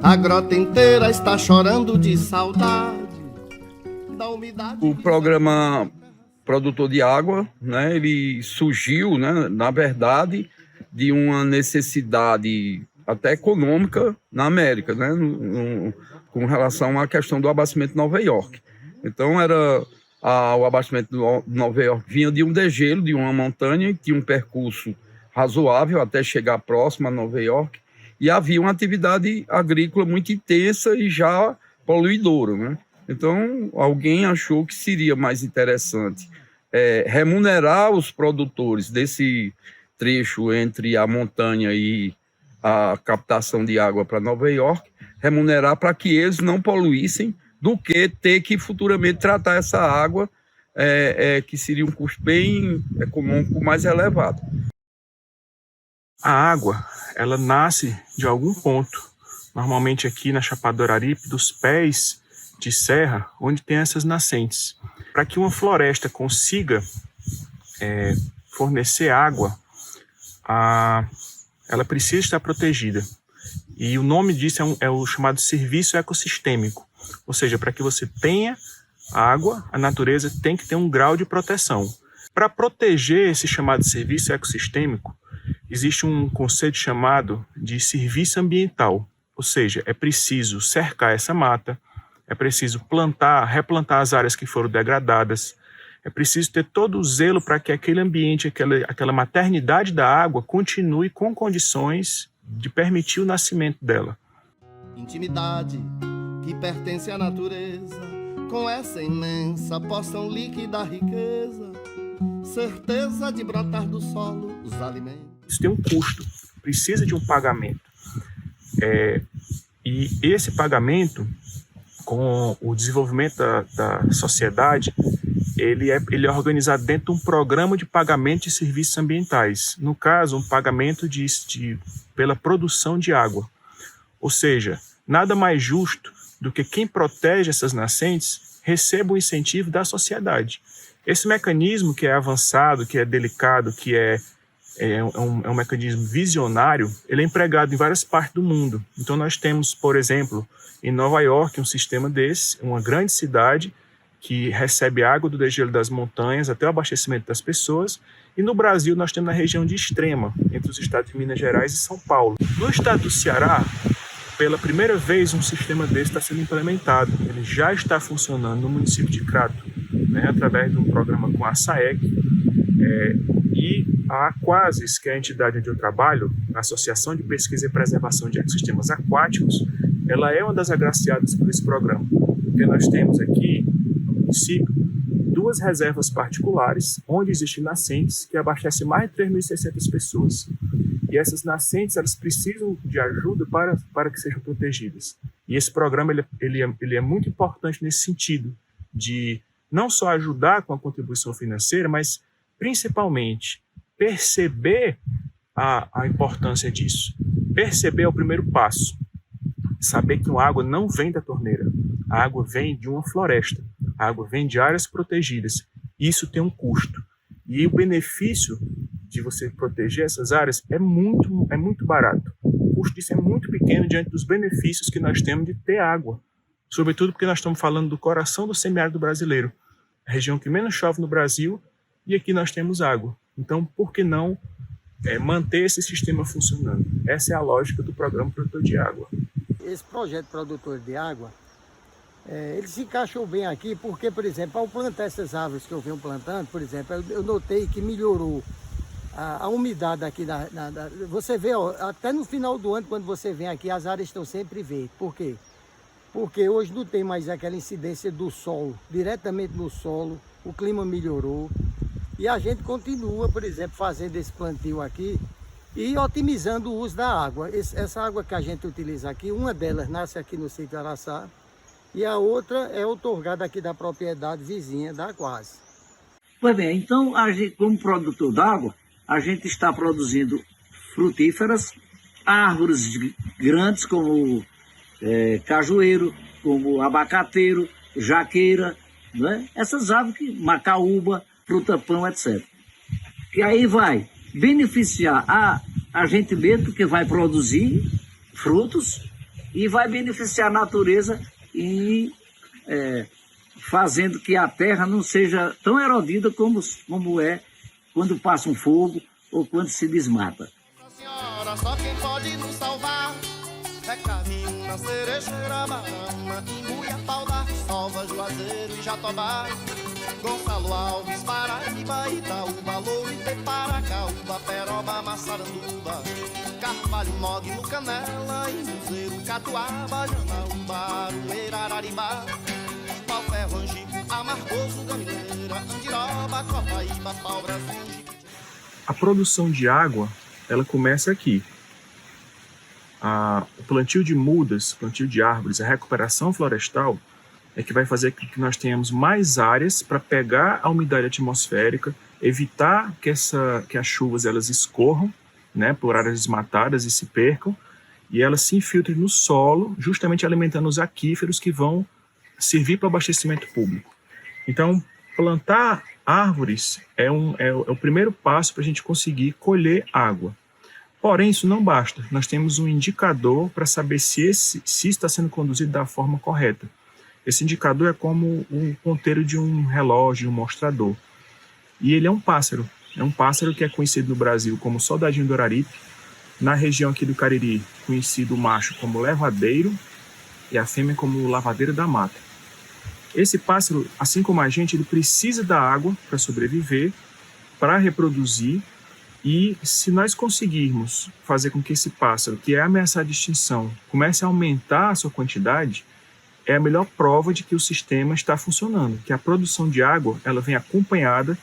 A grota inteira está chorando de saudade da umidade. O programa Produtor de Água, né, ele surgiu, né, na verdade, de uma necessidade até econômica na América, né, com relação à questão do abastecimento de Nova York. Então, o abastecimento de Nova York vinha de um degelo, de uma montanha, que tinha um percurso razoável até chegar próximo a Nova York, e havia uma atividade agrícola muito intensa e já poluidora, né? Então, alguém achou que seria mais interessante remunerar os produtores desse trecho entre a montanha e a captação de água para Nova York, remunerar para que eles não poluíssem, do que ter que futuramente tratar essa água, que seria um custo bem econômico mais elevado. A água, ela nasce de algum ponto, normalmente aqui na Chapada do Araripe, dos pés de serra, onde tem essas nascentes. Para que uma floresta consiga fornecer água, ela precisa estar protegida. E o nome disso é o chamado serviço ecossistêmico. Ou seja, para que você tenha água, a natureza tem que ter um grau de proteção. Para proteger esse chamado serviço ecossistêmico, existe um conceito chamado de serviço ambiental. Ou seja, é preciso cercar essa mata, é preciso replantar as áreas que foram degradadas, é preciso ter todo o zelo para que aquele ambiente, aquela maternidade da água continue com condições de permitir o nascimento dela. Intimidade que pertence à natureza, com essa imensa porção líquida riqueza, certeza de brotar do solo os alimentos. Isso tem um custo, precisa de um pagamento. E esse pagamento, com o desenvolvimento da sociedade, ele é organizado dentro de um programa de pagamento de serviços ambientais. No caso, um pagamento pela produção de água. Ou seja, nada mais justo do que quem protege essas nascentes receba o incentivo da sociedade. Esse mecanismo, que é avançado, que é delicado, que é um mecanismo visionário, ele é empregado em várias partes do mundo. Então nós temos, por exemplo, em Nova York, um sistema desse, uma grande cidade que recebe água do degelo das montanhas até o abastecimento das pessoas. E no Brasil nós temos na região de Extrema, entre os estados de Minas Gerais e São Paulo. No estado do Ceará, pela primeira vez um sistema desse está sendo implementado. Ele já está funcionando no município de Crato, né, através de um programa com a SAEC. E a Aquasis, que é a entidade onde eu trabalho, a Associação de Pesquisa e Preservação de Ecossistemas Aquáticos, ela é uma das agraciadas por esse programa, porque nós temos aqui no município 2 reservas particulares, onde existem nascentes que abastecem mais de 3.600 pessoas. E essas nascentes, elas precisam de ajuda para que sejam protegidas. E esse programa ele é muito importante nesse sentido, de não só ajudar com a contribuição financeira, mas principalmente perceber a importância disso. Perceber é o primeiro passo. Saber que a água não vem da torneira. A água vem de uma floresta. A água vem de áreas protegidas. Isso tem um custo. E o benefício de você proteger essas áreas é muito barato. O custo disso é muito pequeno diante dos benefícios que nós temos de ter água. Sobretudo porque nós estamos falando do coração do semiárido brasileiro. A região que menos chove no Brasil, e aqui nós temos água. Então, por que não manter esse sistema funcionando? Essa é a lógica do Programa Produtor de Água. Esse projeto Produtor de Água, ele se encaixou bem aqui porque, por exemplo, ao plantar essas árvores que eu venho plantando, por exemplo, eu notei que melhorou a umidade aqui. Você vê, ó, até no final do ano, quando você vem aqui, as áreas estão sempre verdes. Por quê? Porque hoje não tem mais aquela incidência do solo, diretamente no solo, o clima melhorou. E a gente continua, por exemplo, fazendo esse plantio aqui e otimizando o uso da água. Essa água que a gente utiliza aqui, uma delas nasce aqui no sítio Araçá e a outra é outorgada aqui da propriedade vizinha da Aquasis. Pois bem, então a gente, como produtor d'água, a gente está produzindo frutíferas, árvores grandes como cajueiro, como abacateiro, jaqueira, né? Essas árvores, macaúba, fruta-pão, etc. Que aí vai beneficiar a gente mesmo, que vai produzir frutos, e vai beneficiar a natureza e fazendo que a terra não seja tão erodida como é quando passa um fogo ou quando se desmata. Senhora, só quem pode nos salvar é Caminha, Cerejeira, Barama, Imbuia, Pau d'Arco, Salva, Juazeiro e Jatobá, Gonçalo Alves, Paraíba, Itaúba, Louro, Iteparacaúba, Peroba, Massaranduba, Carvalho, Mogno, Canela, Imuzeiro, Catuaba, Janaúba, Aroeira, Araribá, Pau-Ferro, Angico, Amargoso, Gamileira, Andiroba, Copaíba, Pau-Brasil. A produção de água, ela começa aqui. O plantio de mudas, plantio de árvores, a recuperação florestal é que vai fazer com que nós tenhamos mais áreas para pegar a umidade atmosférica, evitar que as chuvas elas escorram, né, por áreas desmatadas e se percam, e elas se infiltrem no solo, justamente alimentando os aquíferos que vão servir para o abastecimento público. Então, plantar árvores é o primeiro passo para a gente conseguir colher água. Porém, isso não basta. Nós temos um indicador para saber se está sendo conduzido da forma correta. Esse indicador é como o ponteiro de um relógio, um mostrador. E ele é um pássaro. É um pássaro que é conhecido no Brasil como soldadinho do Araripe. Na região aqui do Cariri, conhecido o macho como levadeiro e a fêmea como lavadeira da mata. Esse pássaro, assim como a gente, ele precisa da água para sobreviver, para reproduzir. E se nós conseguirmos fazer com que esse pássaro, que é ameaçado de extinção, comece a aumentar a sua quantidade, é a melhor prova de que o sistema está funcionando, que a produção de água ela vem acompanhada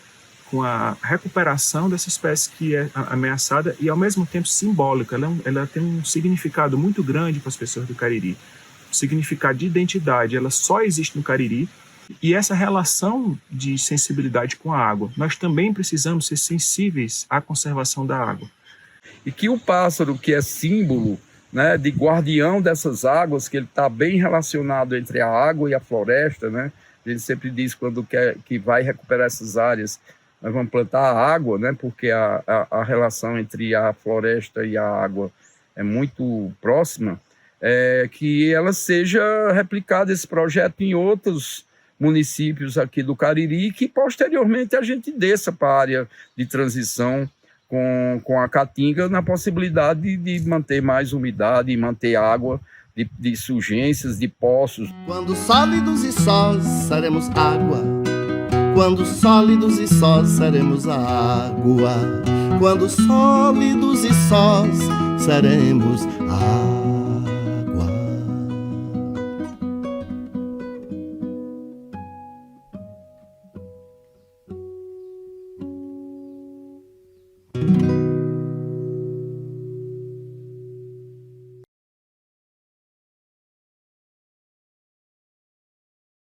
com a recuperação dessa espécie que é ameaçada e, ao mesmo tempo, simbólica. Ela tem um significado muito grande para as pessoas do Cariri. O significado de identidade, ela só existe no Cariri. E essa relação de sensibilidade com a água, nós também precisamos ser sensíveis à conservação da água. E que o pássaro, que é símbolo, né, de guardião dessas águas, que ele está bem relacionado entre a água e a floresta, né? Ele sempre diz quando que vai recuperar essas áreas, nós vamos plantar a água, né, porque a relação entre a floresta e a água é muito próxima, que ela seja replicada, esse projeto, em outros municípios aqui do Cariri, que posteriormente a gente desça para a área de transição com a Caatinga, na possibilidade de manter mais umidade e manter água de surgências, de poços. Quando sólidos e sós seremos água, quando sólidos e sós seremos água, quando sólidos e sós seremos água.